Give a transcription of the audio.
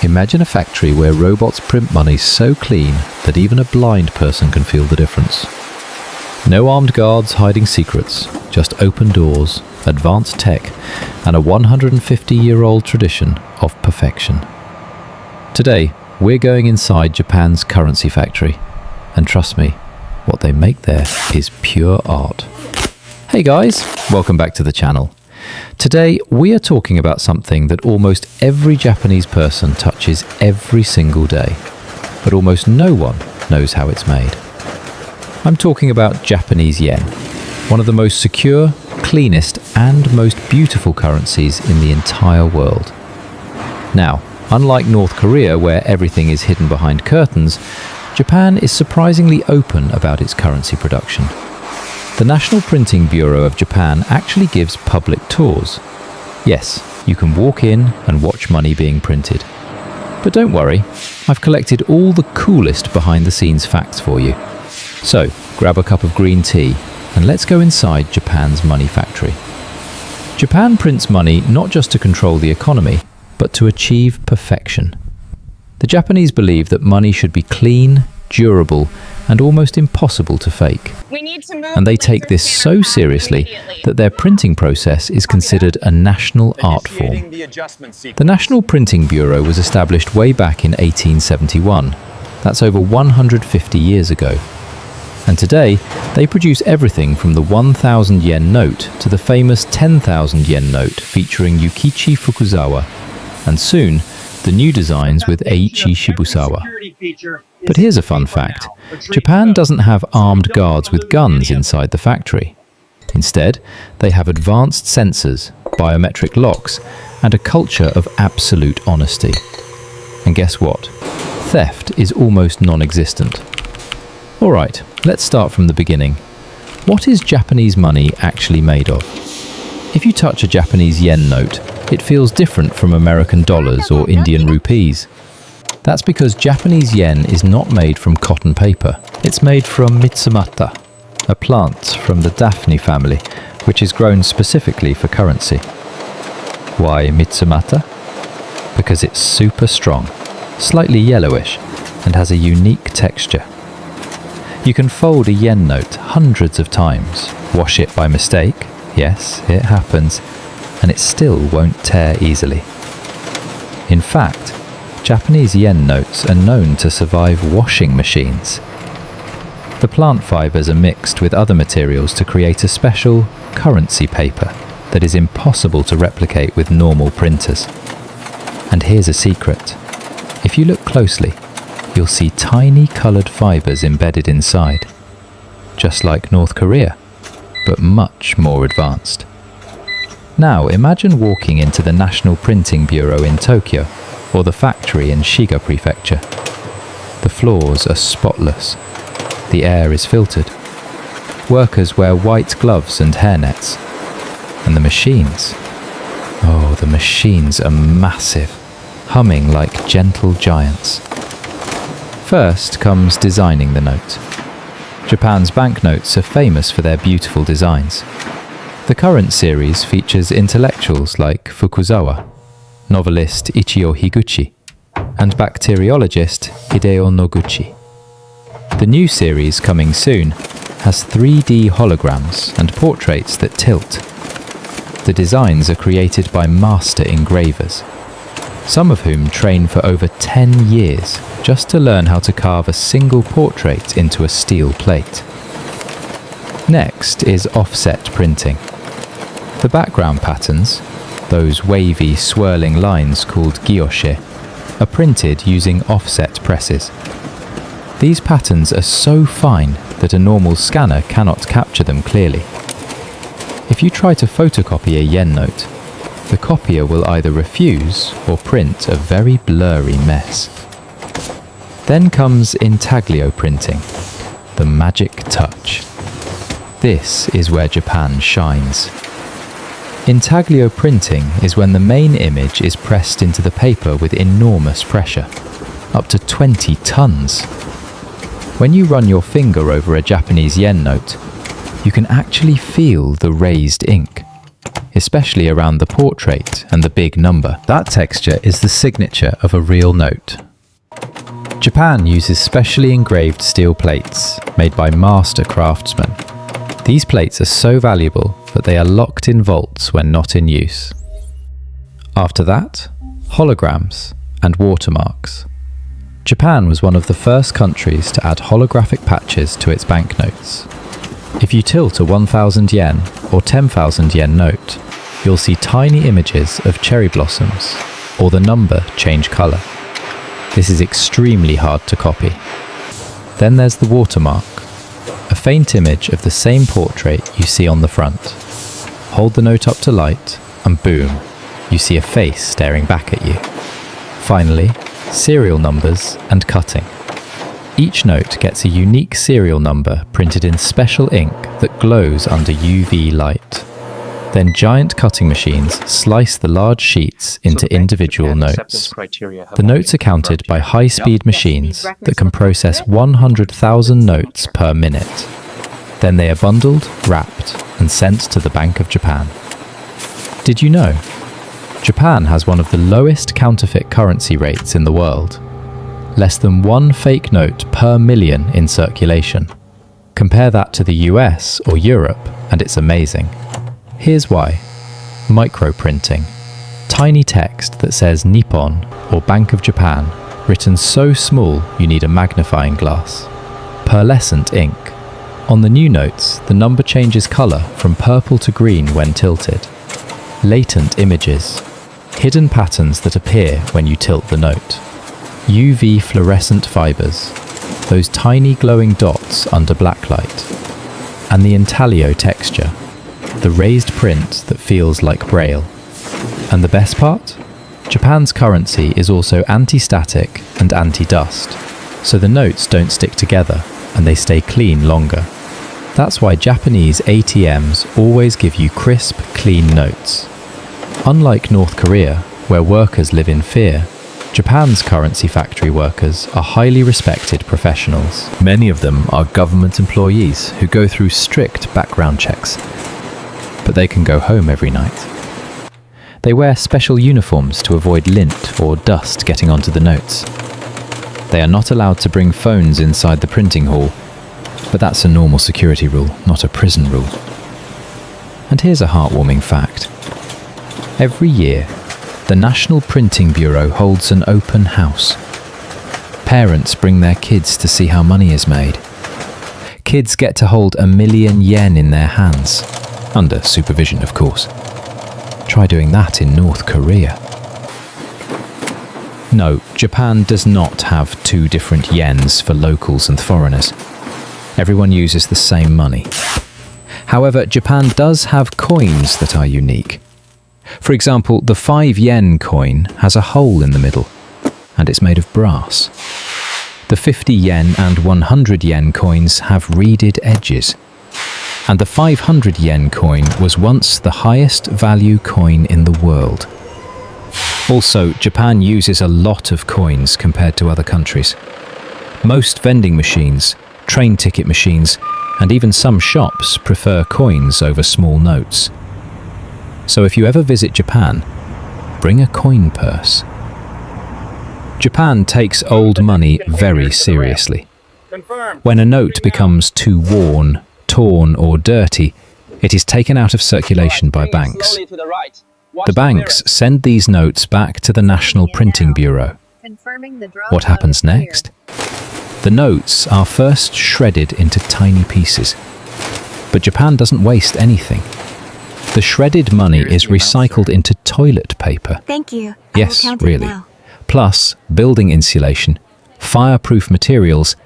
Imagine a factory where robots print money so clean that even a blind person can feel the difference. No armed guards hiding secrets, just open doors, advanced tech, and a 150-year-old tradition of perfection. Today, we're going inside Japan's currency factory, and trust me, what they make there is pure art. Hey guys, welcome back to the channel. Today, we are talking about something that almost every Japanese person touches every single day, but almost no one knows how it's made. I'm talking about Japanese yen, one of the most secure, cleanest, and most beautiful currencies in the entire world. Now, unlike North Korea, where everything is hidden behind curtains, Japan is surprisingly open about its currency production. The National Printing Bureau of Japan actually gives public tours. Yes, you can walk in and watch money being printed. But don't worry, I've collected all the coolest behind-the-scenes facts for you. So, grab a cup of green tea and let's go inside Japan's money factory. Japan prints money not just to control the economy, but to achieve perfection. The Japanese believe that money should be clean, durable, and almost impossible to fake. And they take this so seriously that their printing process is considered a national art form. The National Printing Bureau was established way back in 1871. That's over 150 years ago. And today, they produce everything from the 1,000 yen note to the famous 10,000 yen note featuring Yukichi Fukuzawa, and soon, the new designs with Eiichi Shibusawa. But here's a fun fact. Japan doesn't have armed guards with guns inside the factory. Instead, they have advanced sensors, biometric locks, and a culture of absolute honesty. And guess what? Theft is almost non-existent. Alright, let's start from the beginning. What is Japanese money actually made of? If you touch a Japanese yen note, it feels different from American dollars or Indian rupees. That's because Japanese yen is not made from cotton paper. It's made from mitsumata, a plant from the Daphne family, which is grown specifically for currency. Why mitsumata? Because it's super strong, slightly yellowish, and has a unique texture. You can fold a yen note hundreds of times, wash it by mistake, yes, it happens, and it still won't tear easily. In fact, Japanese yen notes are known to survive washing machines. The plant fibers are mixed with other materials to create a special currency paper that is impossible to replicate with normal printers. And here's a secret. If you look closely, you'll see tiny coloured fibers embedded inside, just like North Korea, but much more advanced. Now imagine walking into the National Printing Bureau in Tokyo, or the factory in Shiga Prefecture. The floors are spotless. The air is filtered. Workers wear white gloves and hairnets. And the machines? Oh, the machines are massive, humming like gentle giants. First comes designing the note. Japan's banknotes are famous for their beautiful designs. The current series features intellectuals like Fukuzawa, novelist Ichio Higuchi, and bacteriologist Hideo Noguchi. The new series, coming soon, has 3D holograms and portraits that tilt. The designs are created by master engravers, some of whom train for over 10 years just to learn how to carve a single portrait into a steel plate. Next is offset printing. The background patterns, those wavy, swirling lines called gyoshe, are printed using offset presses. These patterns are so fine that a normal scanner cannot capture them clearly. If you try to photocopy a yen note, the copier will either refuse or print a very blurry mess. Then comes intaglio printing, the magic touch. This is where Japan shines. Intaglio printing is when the main image is pressed into the paper with enormous pressure, up to 20 tons. When you run your finger over a Japanese yen note, you can actually feel the raised ink. especially around the portrait and the big number. That texture is the signature of a real note. Japan uses specially engraved steel plates made by master craftsmen. These plates are so valuable that they are locked in vaults when not in use. After that, holograms and watermarks. Japan was one of the first countries to add holographic patches to its banknotes. If you tilt a 1,000 yen or 10,000 yen note, you'll see tiny images of cherry blossoms or the number change colour. This is extremely hard to copy. Then there's the watermark, a faint image of the same portrait you see on the front. Hold the note up to light and boom, you see a face staring back at you. Finally, serial numbers and cutting. Each note gets a unique serial number printed in special ink that glows under UV light. Then giant cutting machines slice the large sheets into individual notes. The notes are counted by high-speed machines that can process 100,000 notes per minute. Then they are bundled, wrapped, and sent to the Bank of Japan. Did you know? Japan has one of the lowest counterfeit currency rates in the world. Less than one fake note per million in circulation. Compare that to the US or Europe, and it's amazing. Here's why. Microprinting. Tiny text that says Nippon or Bank of Japan, written so small you need a magnifying glass. Pearlescent ink. On the new notes, the number changes colour from purple to green when tilted. Latent images. Hidden patterns that appear when you tilt the note. UV fluorescent fibres. Those tiny glowing dots under blacklight. And the intaglio texture. The raised print that feels like braille. And the best part? Japan's currency is also anti-static and anti-dust, so the notes don't stick together and they stay clean longer. That's why Japanese ATMs always give you crisp, clean notes. Unlike North Korea, where workers live in fear, Japan's currency factory workers are highly respected professionals. Many of them are government employees who go through strict background checks. But they can go home every night. They wear special uniforms to avoid lint or dust getting onto the notes. They are not allowed to bring phones inside the printing hall, but that's a normal security rule, not a prison rule. And here's a heartwarming fact. Every year, the National Printing Bureau holds an open house. Parents bring their kids to see how money is made. Kids get to hold 1 million yen in their hands. Under supervision, of course. Try doing that in North Korea. No, Japan does not have two different yens for locals and foreigners. Everyone uses the same money. However, Japan does have coins that are unique. For example, the 5 yen coin has a hole in the middle, and it's made of brass. The 50 yen and 100 yen coins have reeded edges. And the 500 yen coin was once the highest value coin in the world. Also, Japan uses a lot of coins compared to other countries. Most vending machines, train ticket machines, and even some shops prefer coins over small notes. So if you ever visit Japan, bring a coin purse. Japan takes old money very seriously. When a note becomes too worn, torn or dirty, it is taken out of circulation by banks. The banks send these notes back to the National Printing Bureau. What happens next? The notes are first shredded into tiny pieces. But Japan doesn't waste anything. The shredded money is recycled into toilet paper. Thank you. Yes, really. Plus, building insulation, fireproof materials,